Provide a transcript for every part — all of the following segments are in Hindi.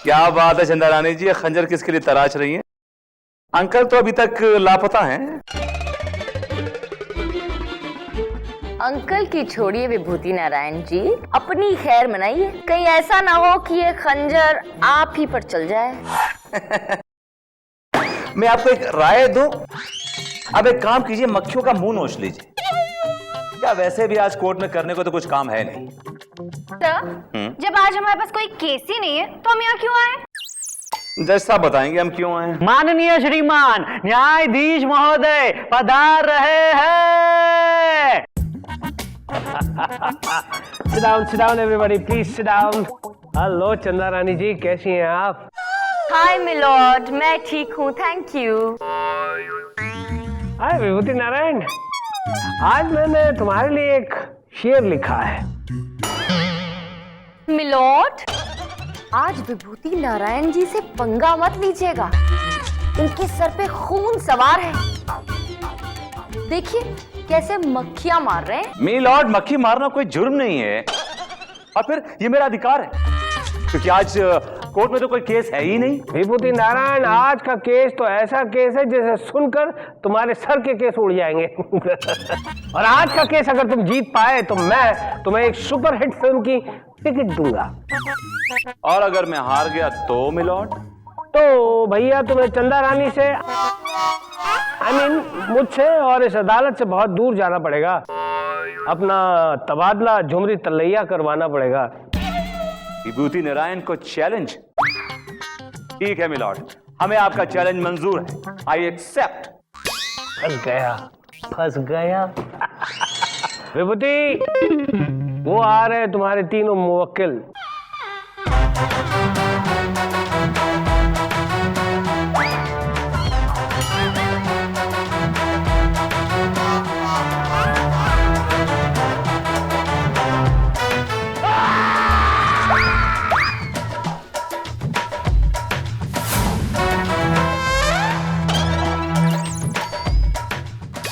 क्या बात है चंदा रानी जी, ये खंजर किसके लिए तराश रही हैं? अंकल तो अभी तक लापता हैं। अंकल की छोड़िए विभूति नारायण जी, अपनी खैर मनाइए, कहीं ऐसा ना हो कि ये खंजर आप ही पर चल जाए। मैं आपको एक राय दूं, अब एक काम कीजिए, मक्खियों का मुंह नोच लीजिए। क्या वैसे भी आज कोर्ट में करने को तो कुछ काम है नहीं। सर, जब आज हमारे पास कोई केस ही नहीं है तो हम यहाँ क्यों आए? जज साहब बताएंगे हम क्यों आए। माननीय श्रीमान न्यायाधीश महोदय पधार रहे हैं। sit down everybody, please sit down. Hello चंदा रानी जी, कैसी हैं आप? हाय मिलॉर्ड, मैं ठीक हूँ, थैंक यू। हाय विभूति नारायण, आज मैंने तुम्हारे लिए एक शेर लिखा है। मिलॉर्ड, आज विभूति नारायण जी से पंगा मत लीजिएगा, उनके सर पे खून सवार है। देखिए कैसे मक्खियां मार रहे हैं। मी लॉर्ड, मक्खी मारना कोई जुर्म नहीं है, और फिर ये मेरा अधिकार है, क्योंकि आज कोर्ट में तो कोई केस है ही नहीं। विभूति नारायण, आज का केस तो ऐसा केस है जिसे सुनकर तुम्हारे सर के केस उड़ जाएंगे। और आज का केस अगर तुम जीत पाए तो मैं तुम्हें एक सुपरहिट फिल्म की टिकट दूंगा। और अगर मैं हार गया तो मिलॉर्ड? तो भैया तुम्हें चंदा रानी से मुझसे और इस अदालत से बहुत दूर जाना पड़ेगा, अपना तबादला झुमरी तलैया करवाना पड़ेगा। विभूति नारायण को चैलेंज? ठीक है मिलॉर्ड, हमें आपका चैलेंज मंजूर है, आई एक्सेप्ट। फंस गया। विभूति, वो आ रहे तुम्हारे तीनों मुवक्किल।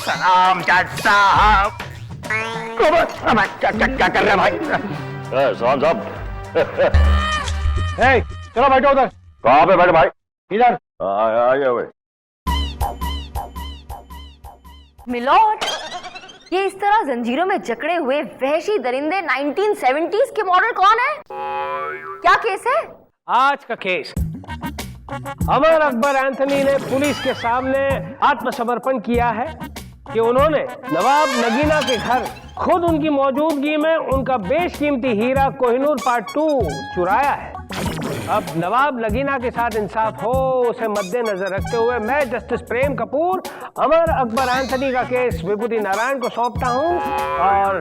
सलाम जज साहब। क्या कर रहे हैं भाई? सलाम साहब। चलो बैठो उधर। कहाँ पे बैठे भाई? इधर। आइए भाई। मिलॉर्ड, ये इस तरह जंजीरों में जकड़े हुए वहशी दरिंदे 1970s के मॉडल कौन है? क्या केस है? आज का केस अमर अकबर एंथनी ने पुलिस के सामने आत्मसमर्पण किया है कि उन्होंने नवाब नगीना के घर खुद उनकी मौजूदगी में उनका बेशकीमती हीरा कोहिनूर पार्ट 2 चुराया है। अब नवाब नगीना के साथ इंसाफ हो, उसे मद्देनजर रखते हुए मैं जस्टिस प्रेम कपूर अमर अकबर एंथनी का केस विभूति नारायण को सौंपता हूं और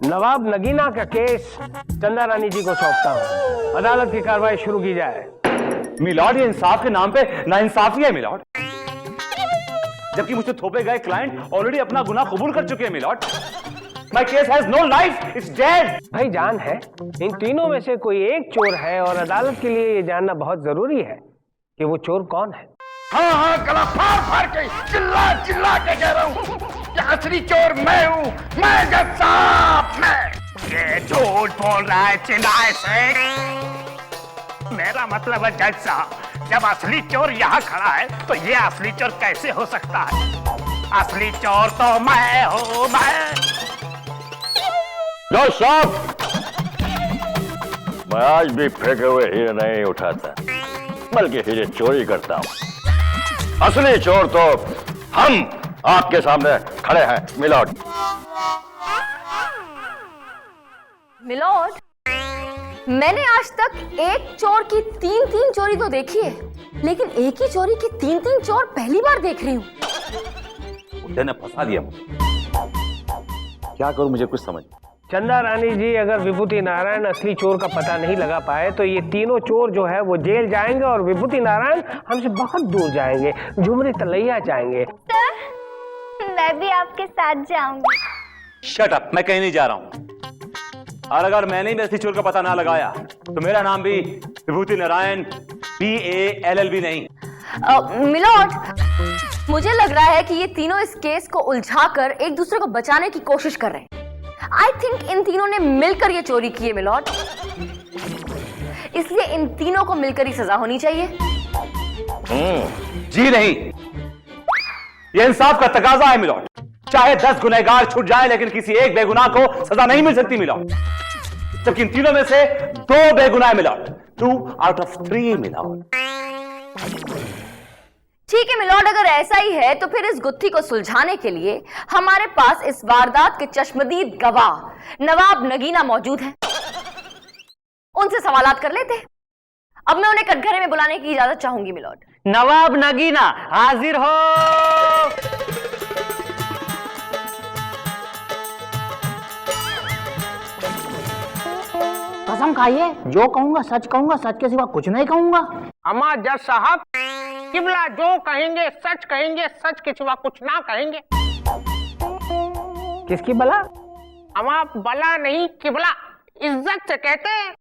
नवाब नगीना का केस चंदा रानी जी को सौंपता हूं। अदालत की कार्रवाई शुरू की जाए। मिलॉर्ड, ये इंसाफ के नाम पे नाइंसाफी है मिलॉर्ड, जबकि मुझसे थोपे गए क्लाइंट ऑलरेडी अपना गुनाह कबूल कर चुके हैं milord. My case has no life, it's dead। भाई जान है, इन तीनों में से कोई एक चोर है और अदालत के लिए ये जानना बहुत जरूरी है कि वो चोर कौन है। हाँ, गला फाड़ के चिल्ला के कह रहा हूँ कि असली चोर मैं हूँ, मैं जज साहब, मैं। ये झूठ बोल रहा है चिल्लाए से। मेरा मतलब है जज साहब, जब असली चोर यहाँ खड़ा है तो ये असली चोर कैसे हो सकता है? असली चोर तो मैं हूँ, मैं। जज साहब, मैं आज भी फेंके हुए हीरे नहीं उठाता, बल्कि हीरे चोरी करता हूँ। असली चोर तो हम आपके सामने खड़े हैं मिलॉर्ड। मिलॉर्ड, मैंने आज तक एक चोर की 3 चोरी तो देखी है, लेकिन एक ही चोरी की 3 चोर पहली बार देख रही हूँ। मुझे ने फंसा दिया मुझे, क्या करूं मुझे कुछ समझ। चंदा रानी जी, अगर विभूति नारायण असली चोर का पता नहीं लगा पाए तो ये तीनों चोर जो है वो जेल जाएंगे और विभूति नारायण हमसे बहुत दूर जाएंगे, झुमरी तलैया जाएंगे। सर, मैं भी आपके साथ जाऊंगी। शट अप, मैं कहीं नहीं जा रहा हूं। और अगर मैंने भी असली चोर का पता ना लगाया तो मेरा नाम भी विभूति नारायण BALLB नहीं। मिलॉर्ड, मुझे लग रहा है कि ये तीनों इस केस को उलझाकर एक दूसरे को बचाने की कोशिश कर रहे हैं। आई थिंक इन तीनों ने मिलकर ये चोरी की है मिलॉर्ड। इसलिए इन तीनों को मिलकर ही सजा होनी चाहिए। जी नहीं, यह इंसाफ का तकाजा है मिलॉर्ड। चाहे 10 गुनहगार छूट जाए लेकिन किसी एक बेगुनाह को सजा नहीं मिल सकती मिलॉर्ड, जबकि इन तीनों में से 2 बेगुनाह मिलॉर्ड, 2 आउट ऑफ 3 मिलॉर्ड। ठीक है मिलॉर्ड, अगर ऐसा ही है तो फिर इस गुत्थी को सुलझाने के लिए हमारे पास इस वारदात के चश्मदीद गवाह नवाब नगीना मौजूद हैं। उनसे सवालात कर लेते हैं। अब मैं उन्हें कटघरे में बुलाने की इजाजत चाहूंगी मिलॉर्ड। नवाब नगीना हाजिर हो। कसम खाइए, जो कहूंगा सच कहूंगा, सच के सिवा कुछ नहीं कहूंगा। अम्मा जज साहब, किबला जो कहेंगे सच के सिवा कुछ ना कहेंगे। किसकी बला? अम्मा बला नहीं, किबला इज्जत से कहते हैं।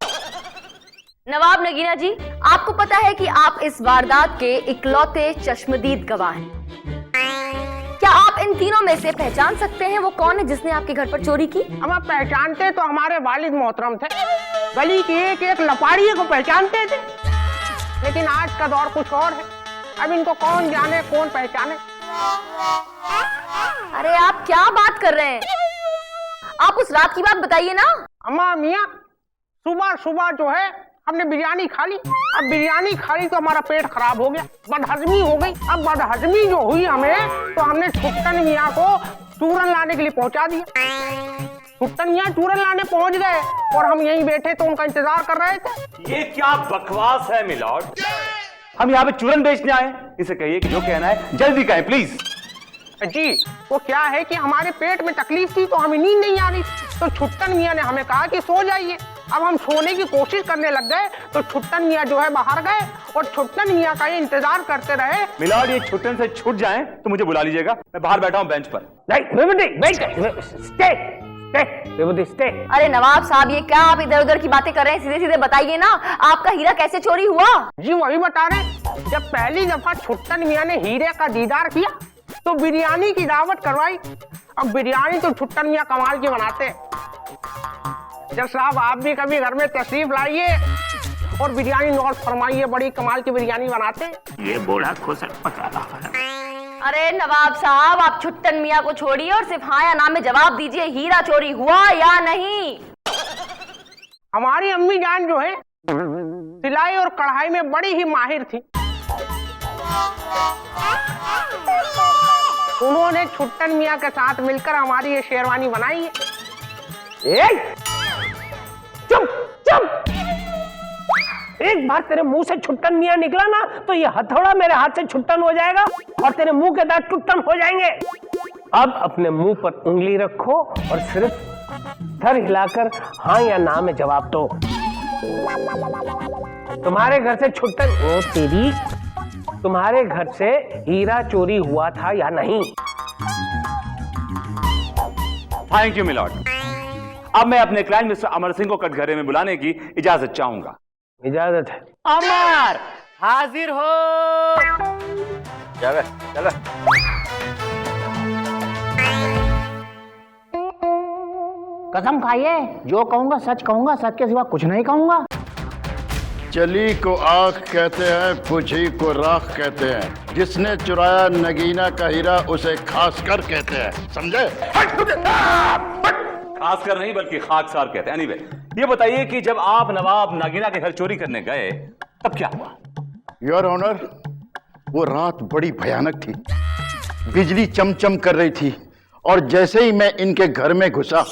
नवाब नगीना जी, आपको पता है कि आप इस वारदात के इकलौते चश्मदीद गवाह हैं। क्या आप इन तीनों में से पहचान सकते हैं वो कौन है जिसने आपके घर पर चोरी की? हम पहचानते तो हमारे वालिद मोहतरम थे, गली की एक एक लपाड़िए को पहचानते थे। लेकिन आज का दौर कुछ और है, अब इनको कौन जाने कौन पहचाने। अरे आप क्या बात कर रहे हैं? आप उस रात की बात बताइए ना। अम्मा मियाँ, सुबह सुबह जो है हमने बिरयानी खा ली। अब बिरयानी खा ली तो हमारा पेट खराब हो गया, बदहजमी हो गई। अब बदहजमी जो हुई हमें, तो हमने छुट्टन मियाँ को चूरन लाने के लिए पहुंचा दिया। छुट्टन मियाँ चूरन लाने पहुंच गए और हम यहीं बैठे तो उनका इंतजार कर रहे थे। ये क्या बकवास है मिलॉर्ड? हम यहाँ पे चूरन बेचने आए? इसे कहिए कि जो कहना है जल्दी कहें प्लीज। जी, वो क्या है कि हमारे पेट में तकलीफ थी तो हमें नींद नहीं आ रही, तो छुट्टन मियाँ ने हमें कहा कि सो जाइए। अब हम सोने की कोशिश करने लग गए तो छुट्टन मियाँ जो है बाहर गए और छुट्टन मियाँ का ये इंतजार करते रहे। मिलॉर्ड, ये छुट्टन से छूट जाएं तो मुझे बुला लीजिएगा, मैं बाहर बैठा हूं बेंच पर। अरे नवाब साहब, ये क्या आप इधर उधर की बातें कर रहे हैं? सीधे सीधे बताइए ना, आपका हीरा कैसे चोरी हुआ? जी वही बता रहे, जब पहली दफा छुट्टन मियाँ ने हीरे का दीदार किया तो बिरयानी की दावत करवाई। अब बिरयानी तो छुट्टन मियाँ कमाल की बनाते हैं। जब साहब आप भी कभी घर में तशरीफ लाइए और बिरयानी नोट फरमाइए, बड़ी कमाल की बिरयानी बनाते। ये बूढ़ा खुश पका रहा है। अरे नवाब साहब, आप छुट्टन मियाँ को छोड़िए और सिर्फ हाँ या ना में जवाब दीजिए, हीरा चोरी हुआ या नहीं? हमारी अम्मी जान जो है सिलाई और कढ़ाई में बड़ी ही माहिर थी। उन्होंने छुट्टन मियाँ के साथ मिलकर हमारी ये शेरवानी बनाई है। चुप चुप, एक बार तेरे मुंह से छुट्टन मियाँ निकला ना तो ये हथौड़ा मेरे हाथ से छुट्टन हो जाएगा और तेरे मुंह के दांत टुट्टन हो जाएंगे। अब अपने मुंह पर उंगली रखो और सिर्फ सर हिलाकर हाँ या ना में जवाब दो। तुम्हारे घर से छुट्टन, ओ तेरी, तुम्हारे घर से हीरा चोरी हुआ था या नहीं? Thank you milord. अब मैं अपने क्लाइंट मिस्टर अमर सिंह को कटघरे में बुलाने की इजाजत चाहूंगा। इजाजत है। अमर हाजिर हो। चल चल। कसम खाइए, जो कहूंगा सच कहूंगा, सच के सिवा कुछ नहीं कहूंगा। चली को आँख कहते हैं, बुझी को राख कहते हैं। जिसने चुराया नगीना का हीरा उसे खास कर कहते हैं, समझे? खास कर नहीं बल्कि खाकसार कहते हैं। एनीवे, ये बताइए कि जब आप नवाब नागीना के घर चोरी करने गए तब क्या हुआ? योर ऑनर, वो रात बड़ी भयानक थी। बिजली चमचम कर रही थी और जैसे ही मैं इनके घर में घुसा,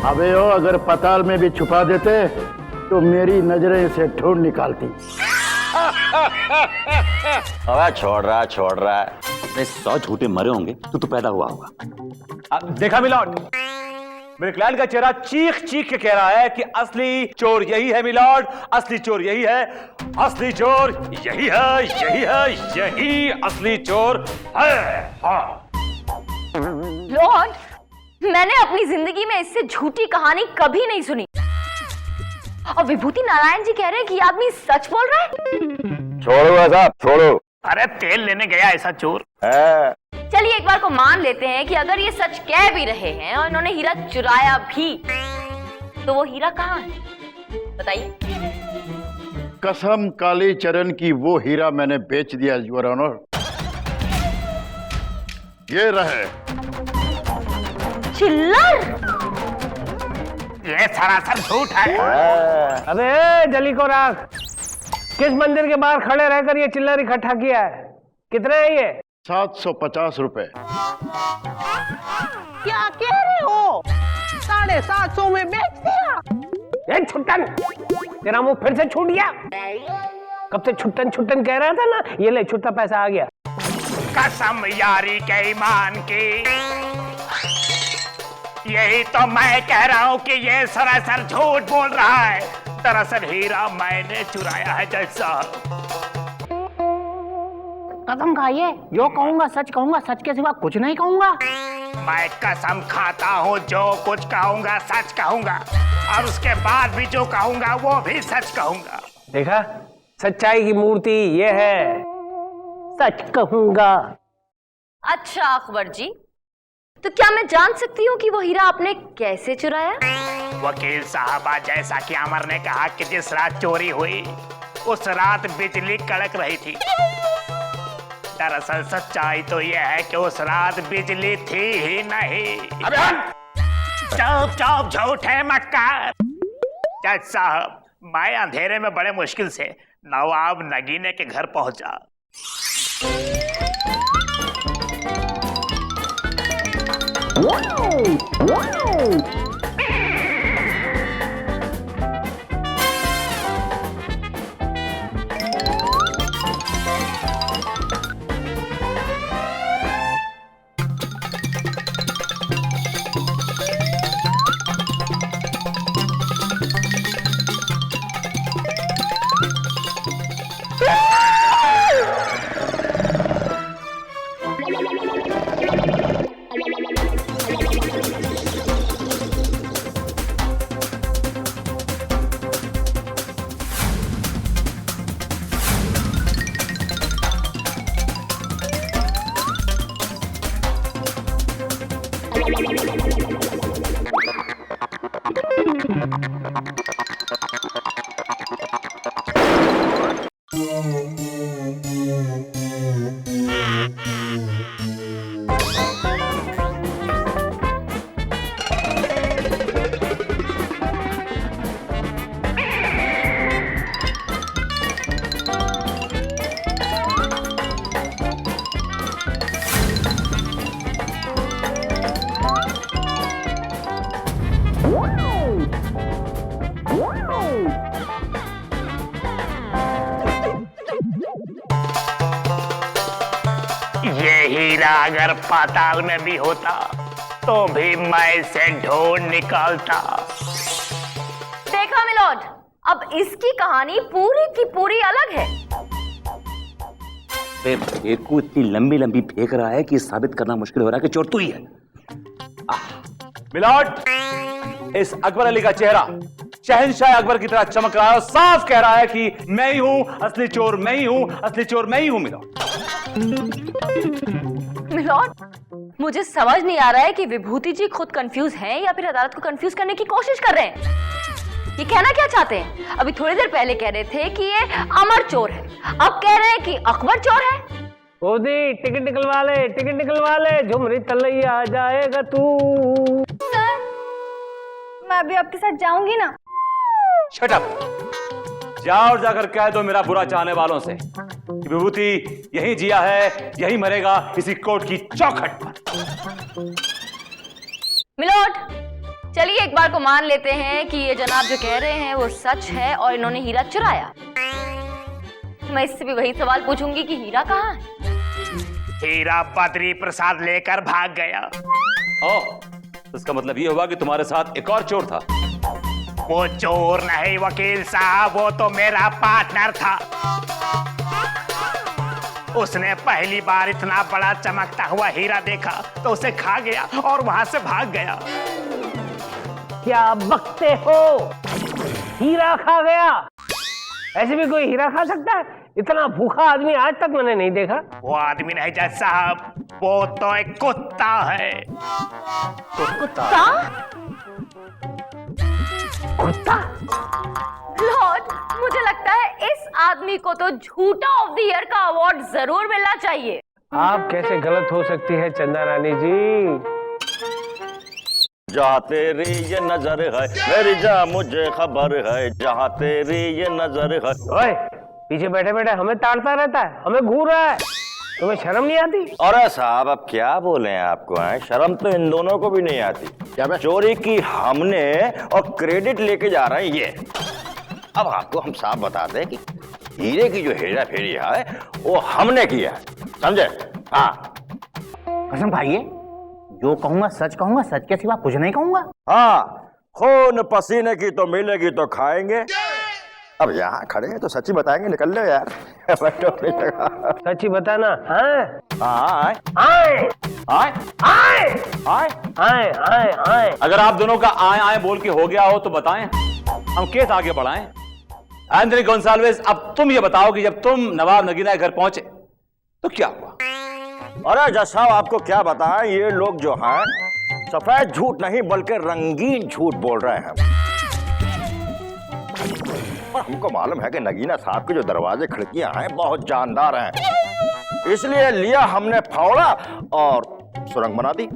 अबे ओ, अगर पताल में भी छुपा देते तो मेरी नजरें इसे ढूंढ निकालती। अबे छोड़ रहा है। 100 झूठे मरे होंगे तो पैदा हुआ होगा। देखा मिलॉर्ड, मेरे क्लाइंट का चेहरा चीख चीख के कह रहा है कि असली चोर यही है मिलॉर्ड, असली चोर यही है, असली चोर यही है, यही असली चोर है। हाँ। लॉर्ड, मैंने अपनी जिंदगी में इससे झूठी कहानी कभी नहीं सुनी। और विभूति नारायण जी कह रहे हैं कि आदमी सच बोल रहा है। छोड़ो साहब, छोड़ो। अरे तेल लेने गया ऐसा चोर है। चलिए एक बार को मान लेते हैं कि अगर ये सच कह भी रहे हैं और इन्होंने हीरा चुराया भी, तो वो हीरा कहाँ है बताइए। कसम काली चरण की, वो हीरा मैंने बेच दिया योर ऑनर। ये रहे। चिल्लर, ये सरासर झूठ है। अबे जली को राख, किस मंदिर के बाहर खड़े रहकर ये चिल्लर इकट्ठा किया है? कितने है ये? 750 रुपए। क्या कह रहे हो? 750 में बेच दिया? छुट्टन, तेरा मुंह फिर से छूट गया। कब से छुट्टन छुट्टन कह रहा था ना, ये ले छुट्टा पैसा आ गया। कसम यारी के ईमान की, यही तो मैं कह रहा हूँ कि ये सरासर झूठ बोल रहा है। दरअसल हीरा मैंने चुराया है जज साहब। कसम खाइए, जो कहूंगा सच कहूंगा, सच के सिवा कुछ नहीं कहूंगा। मैं कसम खाता हूँ, जो कुछ कहूंगा सच कहूंगा, और उसके बाद भी जो कहूंगा वो भी सच कहूंगा। देखा, सच्चाई की मूर्ति ये है, सच कहूंगा। अच्छा अकबर जी, तो क्या मैं जान सकती हूँ कि वो हीरा आपने कैसे चुराया? वकील साहबा, जैसा कि अमर ने कहा कि जिस रात चोरी हुई उस रात बिजली कड़क रही थी। दरअसल सच्चाई तो यह है कि उस रात बिजली थी ही नहीं। चुप झूठे मक्कार। जज साहब, मैं अंधेरे में बड़े मुश्किल से नवाब नगीने के घर पहुंचा। ये हीरा अगर पाताल में भी होता तो भी मैं इसे ढूंढ निकालता। देखा मिलॉर्ड, अब इसकी कहानी पूरी की पूरी अलग है। फेंक को इतनी लंबी लंबी फेंक रहा है कि साबित करना मुश्किल हो रहा है कि चोर तू ही है। मिलॉर्ड, इस अकबर अली का चेहरा शहंशाह अकबर की तरह चमक रहा है और साफ कह रहा है कि मैं ही हूं असली चोर, मैं ही हूं असली चोर, मैं ही हूं। मिलॉर्ड, मुझे समझ नहीं आ रहा है कि विभूति जी खुद कंफ्यूज हैं या फिर अदालत को कंफ्यूज करने की कोशिश कर रहे हैं। ये कहना क्या चाहते हैं? अभी थोड़ी देर पहले कह रहे थे कि ये अमर चोर है, अब कह रहे हैं कि अकबर चोर है। ओदी टिकट निकलवा ले, झुमरी तलैया आ जाएगा तू। सर, मैं अभी आपके साथ जाऊंगी ना। Shut up. जाओ और जाकर कह दो मेरा बुरा चाहने वालों से कि विभूति यहीं जिया है, यहीं मरेगा, इसी कोर्ट की चौखट पर। मिलॉर्ड, चलिए एक बार को मान लेते हैं कि ये जनाब जो कह रहे हैं वो सच है और इन्होंने हीरा चुराया। मैं इससे भी वही सवाल पूछूंगी कि हीरा कहाँ है? हीरा बद्री प्रसाद लेकर भाग गया। इसका मतलब ये हुआ कि तुम्हारे साथ एक और चोर था। वो चोर नहीं वकील साहब, वो तो मेरा पार्टनर था। उसने पहली बार इतना बड़ा चमकता हुआ हीरा देखा तो उसे खा गया और वहां से भाग गया। क्या बकते हो? हीरा खा गया? ऐसे भी कोई हीरा खा सकता है? इतना भूखा आदमी आज तक मैंने नहीं देखा। वो आदमी नहीं जज साहब, वो तो एक कुत्ता है। कुत्ता? कुत्ता? लॉर्ड, मुझे लगता है इस आदमी को तो झूठा ऑफ द ईयर का अवार्ड जरूर मिलना चाहिए। आप कैसे गलत हो सकती है चंदा रानी जी? जहाँ तेरी ये नजर है मेरी जा मुझे खबर है, जहाँ तेरी ये नजर है। ओए, पीछे बैठे बैठे हमें ताड़ता रहता है, हमें घूर रहा है, तुम्हें शर्म नहीं आती? अरे साहब अब क्या बोले आपको है? शर्म तो इन दोनों को भी नहीं आती। क्या चोरी की हमने और क्रेडिट लेके जा रहे हैं ये। अब आपको हम साफ बताते हैं कि हीरे की जो हेरा फेरी है वो हमने किया है, समझे? हाँ कसम खाइए, जो कहूंगा सच के सिवा कुछ नहीं कहूंगा। हाँ, खून पसीने की तो मिलेगी तो खाएंगे। अब यहाँ खड़े हैं तो सच्ची बताएंगे, निकल लो यार। सच्ची बताना। आए आए आए आए आए आए आए आए। अगर आप दोनों का आए आए बोल के हो गया हो तो बताएं, हम केस आगे बढ़ाएं। एंथनी गोंसाल्विस, अब तुम ये बताओ कि जब तुम नवाब नगीना के घर पहुंचे तो क्या हुआ? अरे जज साहब आपको क्या बताएं, ये लोग जो हैं सफेद झूठ नहीं बल्कि रंगीन झूठ बोल रहे हैं। पर हमको मालूम है कि नगीना साहब के जो दरवाजे खिड़कियां हैं बहुत जानदार हैं, इसलिए लिया हमने फावड़ा और सुरंग बना दी।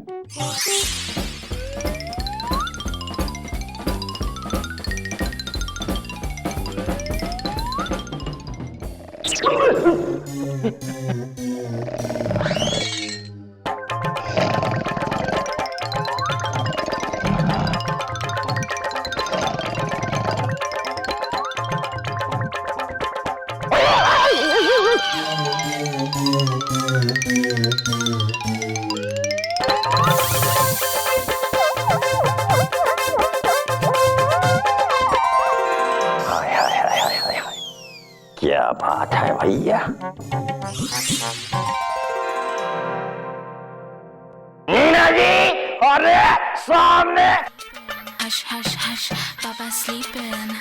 क्या बात है भैया। मीना जी, अरे सामने। Hush, hush, hush, Papa's sleeping.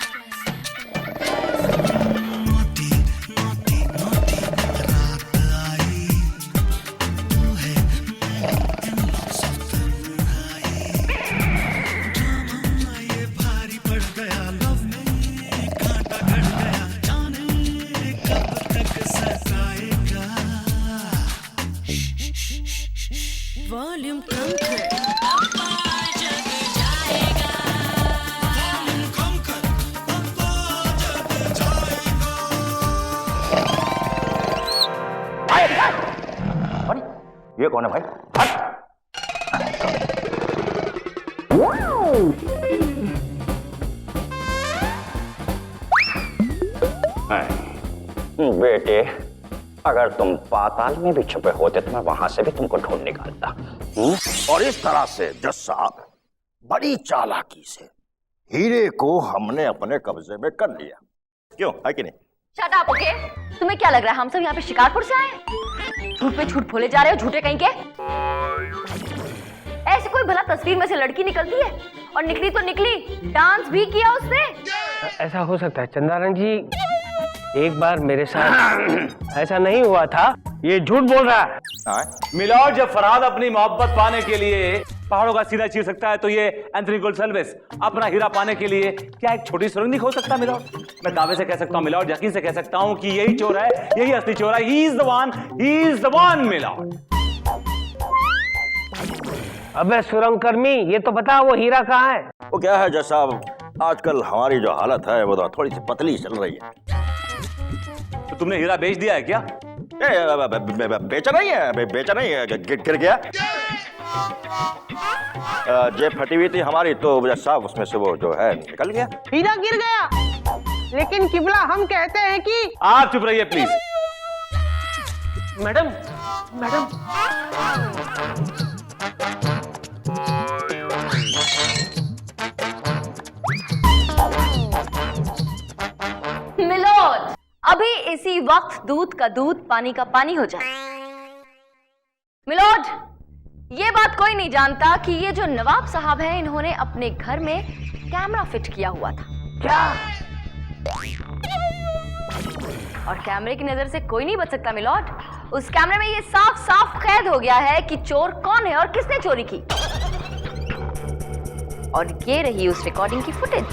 Volume conquer. ये कौन है भाई? बेटे, अगर तुम पाताल में भी छुपे होते तो मैं वहां से भी तुमको ढूंढ निकालता। और इस तरह से जज साहब बड़ी चालाकी से हीरे को हमने अपने कब्जे में कर लिया। क्यों, है कि नहीं? Shut up, okay? तुम्हें क्या लग रहा है हम सब यहाँ पे शिकारपुर से आए? झूठ पे झूठ बोले जा रहे हो, झूठे कहीं के। ऐसे कोई भला तस्वीर में से लड़की निकलती है? और निकली तो निकली, डांस भी किया उसने। ऐसा हो सकता है चंदारानी जी, एक बार मेरे साथ ऐसा नहीं हुआ था, ये झूठ बोल रहा है। मिलॉर्ड, जब फरहाद अपनी मोहब्बत पाने के लिए पहाड़ों का सीधा चीर सकता है तो ये एंथनी गोंसाल्विस अपना हीरा पाने के लिए क्या एक छोटी सुरंग नहीं खोद सकता? मिलॉर्ड, मैं दावे से कह सकता हूँ मिलॉर्ड, यकीन से कह सकता हूँ कि यही चोर है, यही असली चोर है। He is the one milord. अबे सुरंग कर्मी, ये तो बता वो हीरा कहाँ है? वो क्या है जज साहब, आजकल हमारी जो हालत है वो तो थोड़ी सी पतली चल रही है। तो तुमने हीरा बेच दिया है क्या? बेचा नहीं है, गिर गया। जेब फटी हुई थी हमारी, तो जज साहब उसमें से वो जो है निकल गया। हीरा गिर गया, लेकिन किबला हम कहते हैं कि आप चुप रहिए प्लीज। मैडम मैडम मिलोड, अभी इसी वक्त दूध का दूध पानी का पानी हो जाए। मिलोड, ये बात कोई नहीं जानता कि ये जो नवाब साहब हैं, इन्होंने अपने घर में कैमरा फिट किया हुआ था। क्या? और कैमरे की नजर से कोई नहीं बच सकता मिलोड। उस कैमरे में ये साफ साफ कैद हो गया है कि चोर कौन है और किसने चोरी की। और ये रही उस रिकॉर्डिंग की फुटेज।